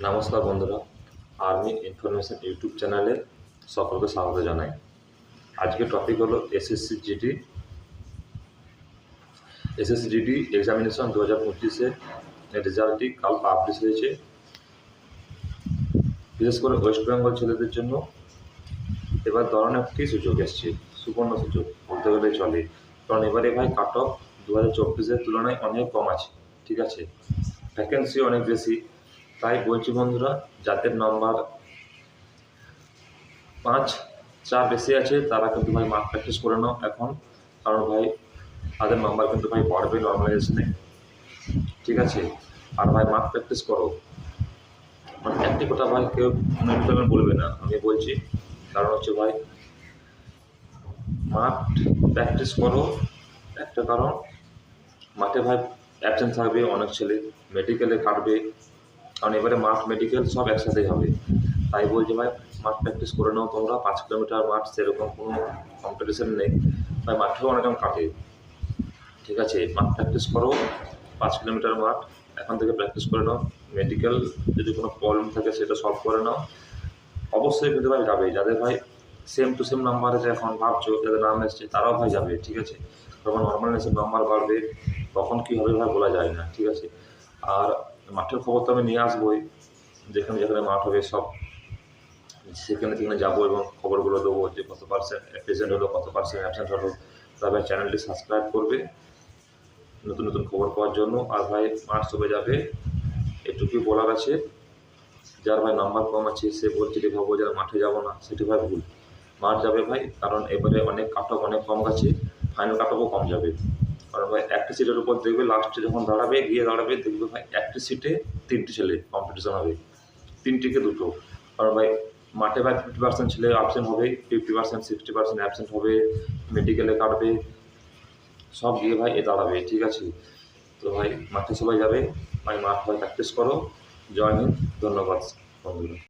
নমস্কার বন্ধুরা, army information YouTube চ্যানেলে সকলকে স্বাগত জানাই। আজকে টপিক হলো এসএসসি জিডি এক্সামিনেশন 2025-এর রেজাল্টটি কাল পাবলিশ হয়েছে। বিশেষ করে ওয়েস্ট বেঙ্গল ছেলেদের জন্য এবার দারুণ একটি সুযোগ এসছে, সুবর্ণ সুযোগ বলতে গেলে চলে। কারণ এবারে ভাই কাট অফ 2024-এর তুলনায় অনেক কম আছে, ঠিক আছে, ভ্যাকেন্সি অনেক বেশি। তাই বলছি বন্ধুরা, যাদের নাম্বার 5-4 বেশি আছে তারা কিন্তু ভাই মার্ক প্র্যাকটিস করে নাও এখন। কারণ ভাই তাদের নাম্বার কিন্তু ভাই বাড়বে নর্মালাইজেশনে, ঠিক আছে। আর ভাই মার্ক প্র্যাকটিস করো, মানে একটি কথা ভাই কেউ কোনো বলবে না, আমি বলছি। কারণ হচ্ছে ভাই মাঠ প্র্যাকটিস করো, একটা কারণ মাঠে ভাই অ্যাবসেন্ট থাকবে অনেক ছেলে, মেডিকেলে কাটবে, কারণ এবারে মাঠ মেডিকেল সব একসাথেই হবে। তাই বলছি ভাই মাঠ প্র্যাকটিস করে নাও তোমরা। 5 কিলোমিটার মাঠ, সেরকম কোনো কম্পিটিশন নেই ভাই, মাঠেও অনেকজন কাটে, ঠিক আছে। মাঠ প্র্যাকটিস করো, 5 কিলোমিটার মাঠ এখন থেকে প্র্যাকটিস করে নাও। মেডিকেল যদি কোনো প্রবলেম থাকে সেটা সলভ করে নাও। অবশ্যই কিন্তু ভাই যাবে, যাদের ভাই সেম টু সেম নাম্বার আছে এখন ভাবছো, যাদের নাম এসছে তারাও ভাই যাবে, ঠিক আছে। তখন নর্মালাইজেশন নাম্বার বাড়বে, তখন কী হবে ভাই বলা যায় না, ঠিক আছে। আর মাঠের খবর তো আমি নিয়ে আসবোই, যেখানে যেখানে মাঠ হবে সব সেখানে যাবো এবং খবরগুলো দেবো যে কত পার্সেন্ট প্রেজেন্ট হলো, কত পার্সেন্ট অ্যাবসেন্ট হলো। তবে চ্যানেলটি সাবস্ক্রাইব করবে নতুন নতুন খবর পাওয়ার জন্য। আর ভাই মাঠ সবে যাবে, এটুকুই বলার আছে। যার ভাই নাম্বার কম আছে সে বলছে যে ভাবো যারা মাঠে যাবো না, সেটি ভাই ভুল। মাঠ যাবে ভাই, কারণ এবারে অনেক কাট অফ অনেক কম গেছে, ফাইনাল কাট অফও কম যাবে। কারণ ভাই একটি সিটের উপর দেখবে লাস্টে যখন দাঁড়াবে দেখবে ভাই একটি সিটে 3টি ছেলে কম্পিটিশন হবে, 3টিকে 2টো। কারণ ভাই মাঠে ভাই 50% ছেলে অ্যাবসেন্ট হবে, 50%, 60% অ্যাবসেন্ট হবে, মেডিকেলে কাটবে, সব গিয়ে ভাই দাঁড়াবে, ঠিক আছে। তো ভাই মাঠে সবাই যাবে, ভাই মাঠ ভাই প্র্যাকটিস করো। জয় হিন্দ, ধন্যবাদ বন্ধুরা।